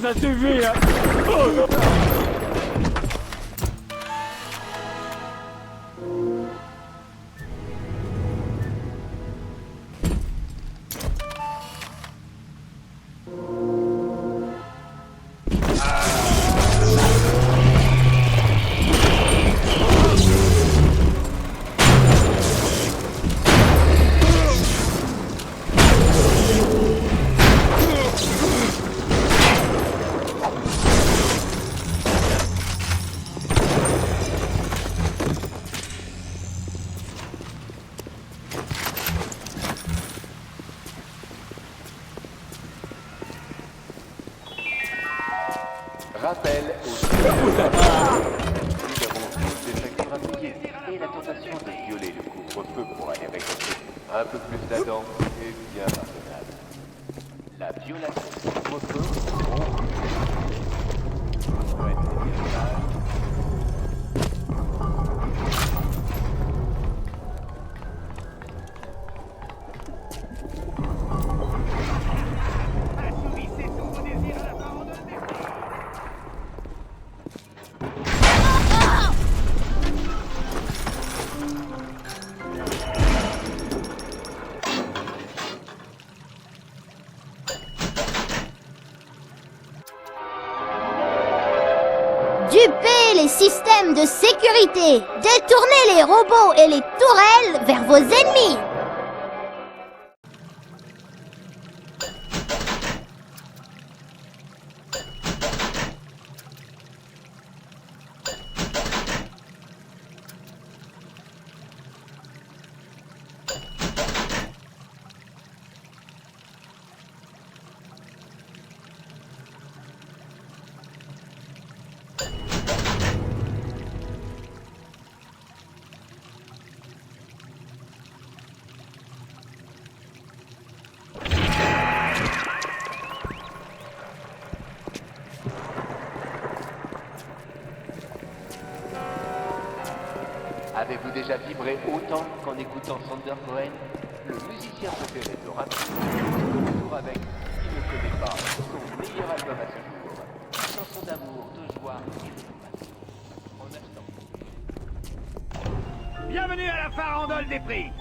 Ça suffit, hein. Oh non. Rappel au nous avons tous des factures à payer et la tentation de violer le couvre-feu pour aller récolter un peu plus d'Adam est bien raisonnable. La violation du couvre-feu peut être illégale. Dupez les systèmes de sécurité! Détournez les robots et les tourelles vers vos ennemis! Avez-vous déjà vibré autant qu'en écoutant Sander Cohen, le musicien préféré de rap? Retour avec qui ne connaît pas son meilleur album à ce jour, une chanson d'amour, de joie et de passion. En instant. Bienvenue à la farandole des prix.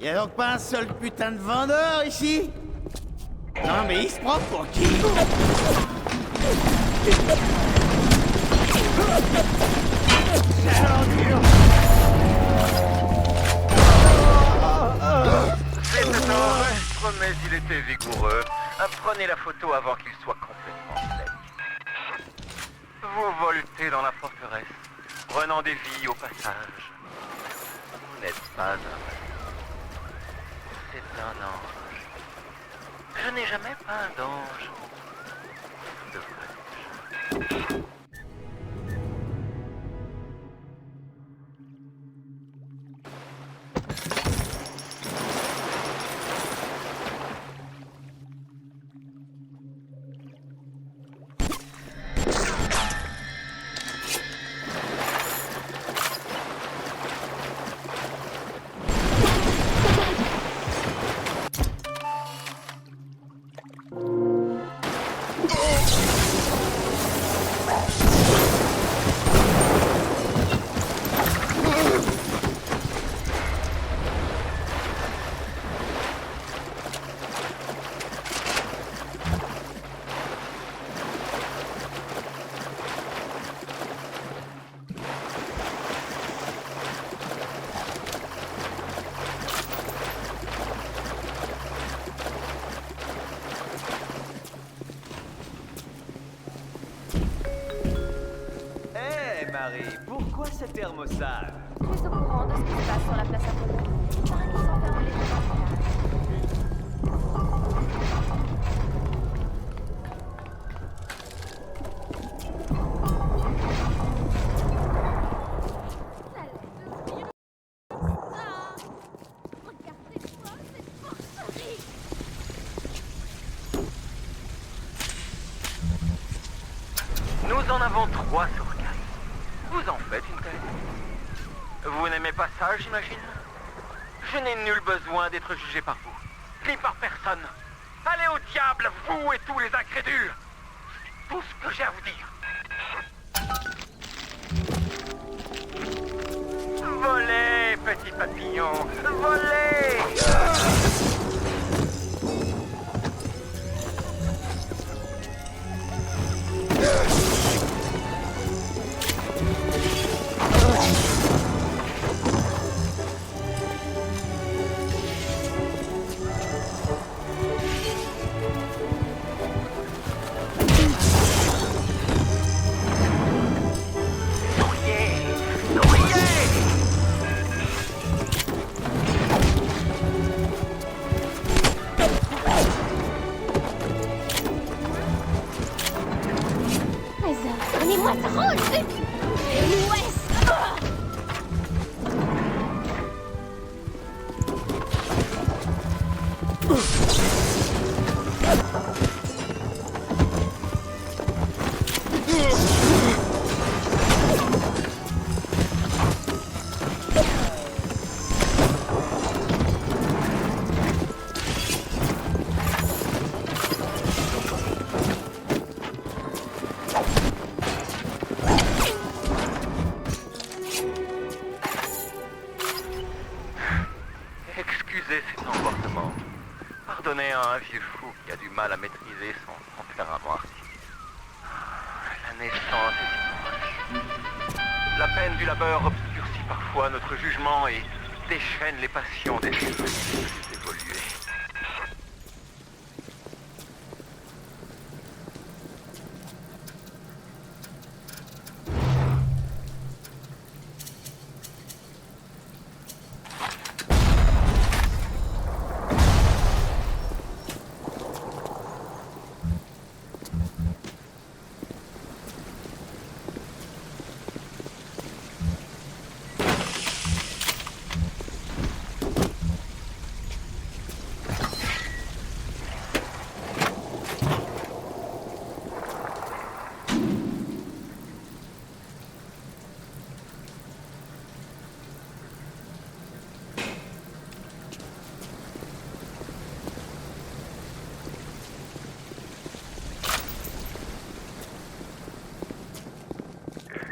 Y'a donc pas un seul putain de vendeur ici? Non mais il se prend pour qui? C'est un enregistre, mais il était vigoureux. Prenez la photo avant qu'il soit complètement sec. Vous voltez dans la forteresse, prenant des vies au passage. Vous n'êtes pas un malheureux. C'est un ange. Je n'ai jamais pas un d'ange. Devrais-je? Marie, pourquoi cette thermosale? Tu es au courant de ce qui se passe sur la place Apollon? Il paraît qu'ils enferment les gens dans Nous en avons 3 sur 4. Vous en faites une tête. Vous n'aimez pas ça, j'imagine? Je n'ai nul besoin d'être jugé par vous, ni par personne. Allez au diable, vous et tous les incrédules. C'est tout ce que j'ai à vous dire. Volez, petit papillon, volez! Donnez-moi trop le truc. Excusez ces emportements. Pardonnez à un vieux fou qui a du mal à maîtriser son tempérament artistique. La naissance est si proche. La peine du labeur obscurcit parfois notre jugement et déchaîne les passions des esprits les plus évolués.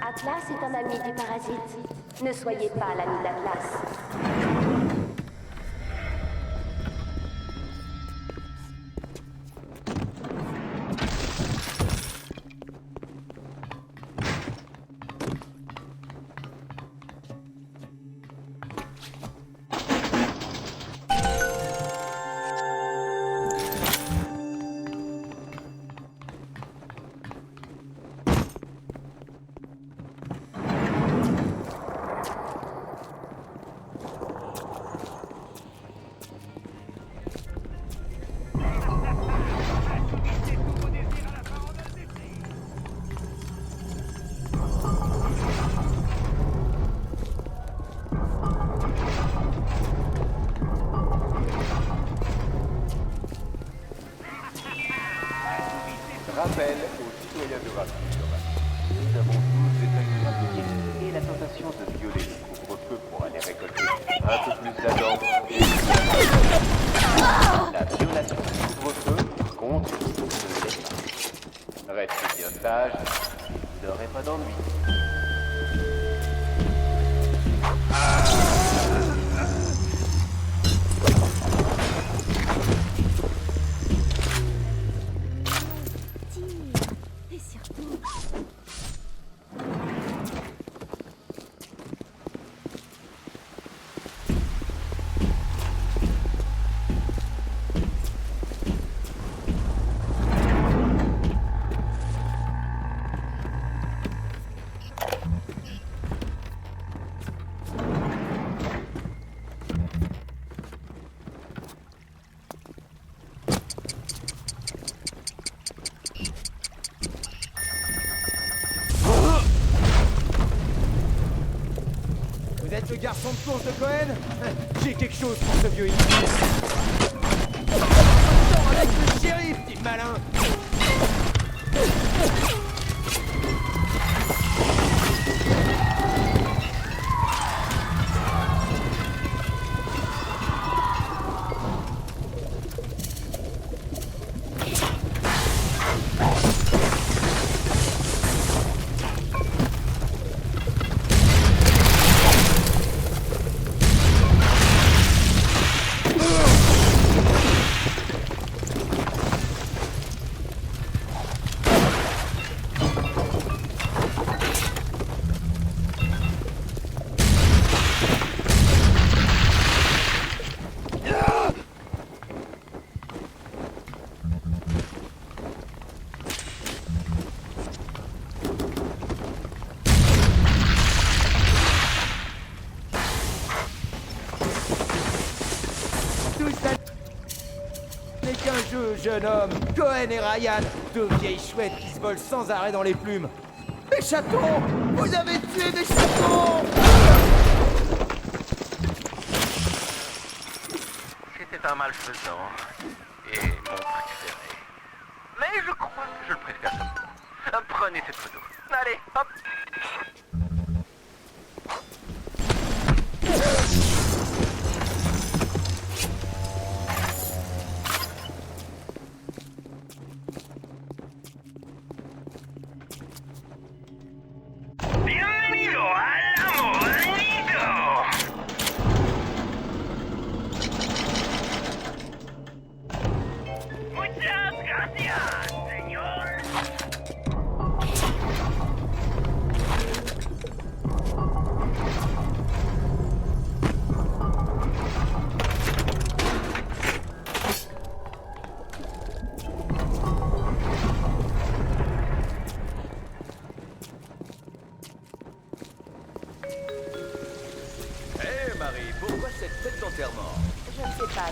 Atlas est un ami du parasite. Ne soyez pas l'ami d'Atlas. Rappel aux citoyens de Rapture. Nous avons tous des actes pratiques et la tentation de violer le couvre-feu pour aller récolter un peu plus d'Adam. La violation du couvre-feu compte ne l'est pas. Restez bien sage, vous n'aurez pas d'ennui. Et surtout... Vous êtes le garçon de course de Cohen? J'ai quelque chose pour ce vieux idiot. Avec le shérif, petit malin. Tout ça n'est qu'un jeu, jeune homme. Cohen et Ryan, deux vieilles chouettes qui se volent sans arrêt dans les plumes. Des chatons! Vous avez tué des chatons! C'était un malfaisant et mon préféré. Mais je crois que je le préfère comme ça. Prenez cette photo. Allez, hop. Bienvenido al amor nido. Muchas gracias, señor. Hé Marie, pourquoi cette fête d'enterrement? Je ne sais pas.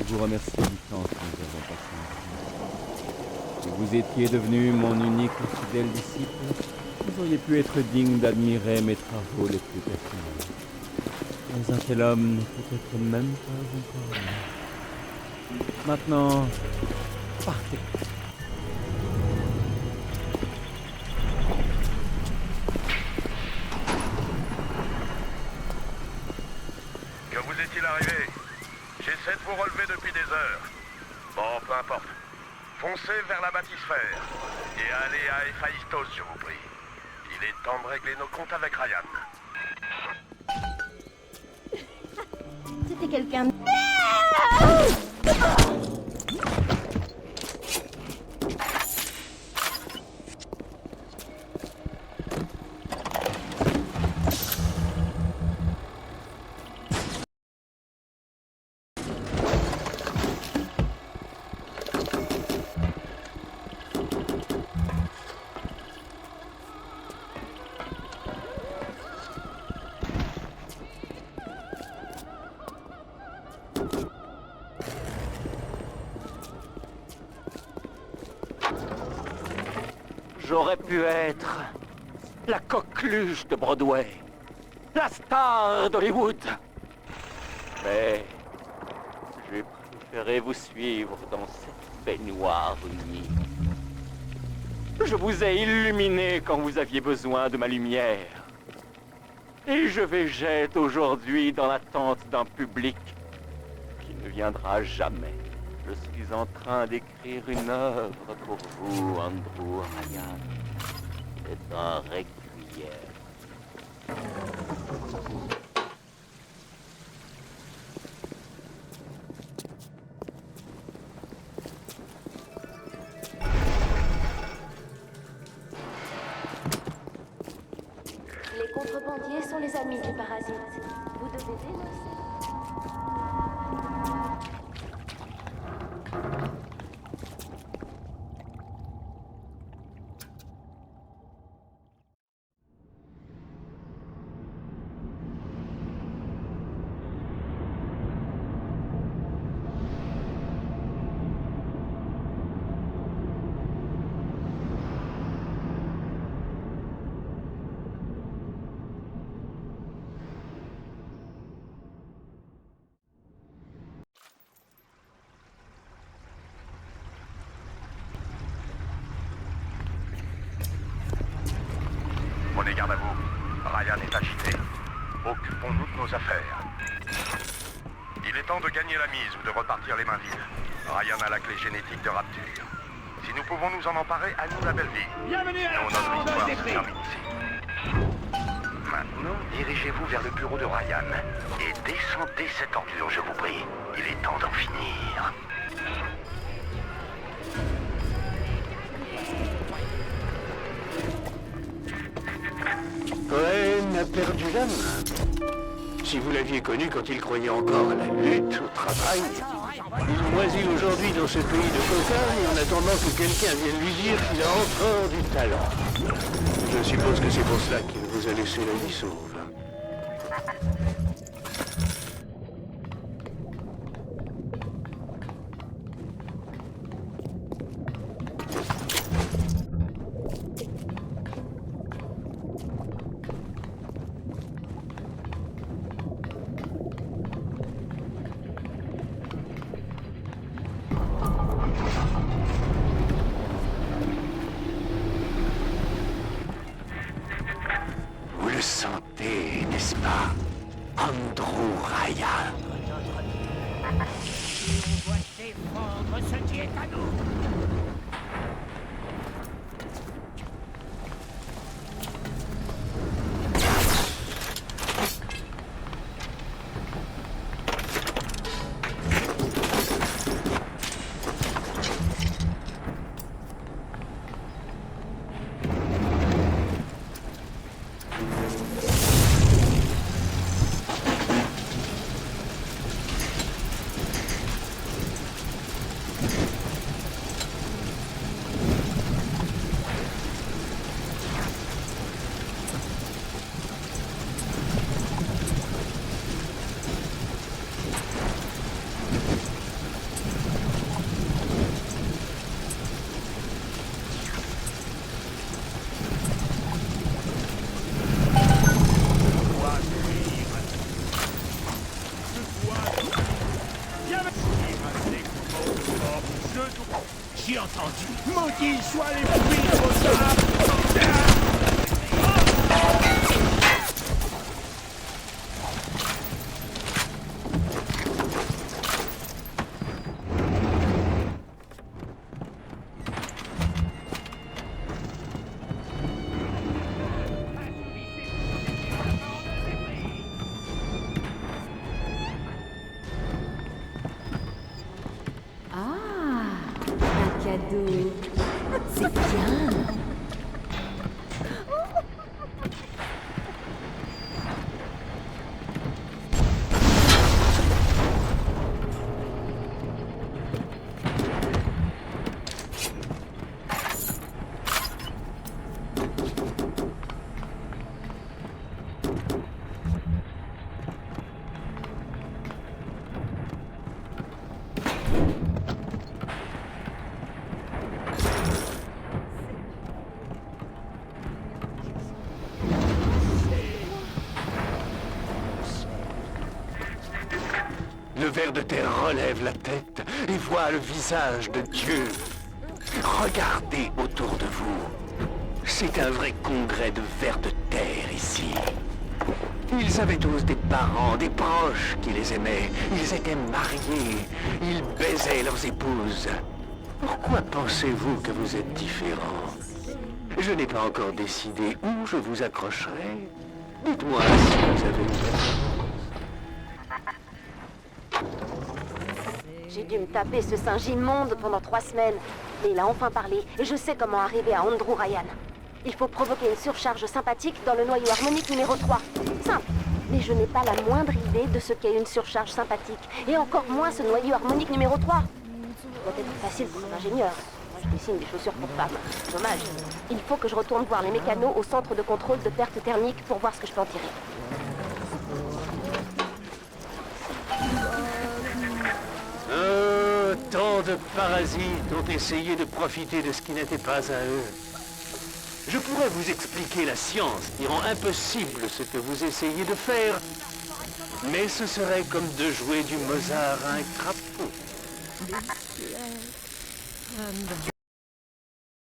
Je vous remercie du temps que nous avons passé ensemble. Si vous étiez devenu mon unique et fidèle disciple, vous auriez pu être digne d'admirer mes travaux les plus personnels. Mais un tel homme n'est peut-être même pas encore là. Maintenant, partez. Que vous est-il arrivé? J'essaie de vous relever depuis des heures. Bon, peu importe. Foncez vers la bâtisphère et allez à Héphaïstos, je vous prie. Il est temps de régler nos comptes avec Ryan. C'était quelqu'un de... J'aurais pu être la coqueluche de Broadway, la star d'Hollywood. Mais j'ai préféré vous suivre dans cette baignoire humide. Je vous ai illuminé quand vous aviez besoin de ma lumière. Et je végète aujourd'hui dans l'attente d'un public qui ne viendra jamais. Je suis en train d'écrire une œuvre pour vous, Andrew Ryan. C'est un requiem. Les contrebandiers sont les amis du parasite. Vous devez dénoncer. Prenez garde à vous. Ryan est agité. Occupons-nous de nos affaires. Il est temps de gagner la mise ou de repartir les mains vides. Ryan a la clé génétique de Rapture. Si nous pouvons nous en emparer, à nous la belle vie. Bienvenue à la Notre chambre histoire des se prix. termine ici. Maintenant, dirigez-vous vers le bureau de Ryan et descendez cette ordure, je vous prie. Il est temps d'en finir. Cohen a perdu la main. Si vous l'aviez connu quand il croyait encore à la lutte, au travail, il moisit aujourd'hui dans ce pays de cocagne en attendant que quelqu'un vienne lui dire qu'il a encore du talent. Je suppose que c'est pour cela qu'il vous a laissé la vie sauve. Vous le sentez, n'est-ce pas, Andrew Ryan? On doit défendre ce qui est à nous. J'ai entendu. Maudits soient les fruits de vos âmes. Le ver de terre relève la tête et voit le visage de Dieu. Regardez autour de vous. C'est un vrai congrès de vers de terre ici. Ils avaient tous des parents, des proches qui les aimaient. Ils étaient mariés. Ils baisaient leurs épouses. Pourquoi pensez-vous que vous êtes différents? Je n'ai pas encore décidé où je vous accrocherai. Dites-moi si vous avez une préférence. J'ai dû me taper ce singe immonde pendant 3 semaines. Mais il a enfin parlé, et je sais comment arriver à Andrew Ryan. Il faut provoquer une surcharge sympathique dans le noyau harmonique numéro 3. Simple. Mais je n'ai pas la moindre idée de ce qu'est une surcharge sympathique, et encore moins ce noyau harmonique numéro 3. Ça doit être facile pour un ingénieur. Moi, je dessine des chaussures pour femmes. Dommage. Il faut que je retourne voir les mécanos au centre de contrôle de perte thermique pour voir ce que je peux en tirer. Tant de parasites ont essayé de profiter de ce qui n'était pas à eux. Je pourrais vous expliquer la science qui rend impossible ce que vous essayez de faire, mais ce serait comme de jouer du Mozart à un crapaud.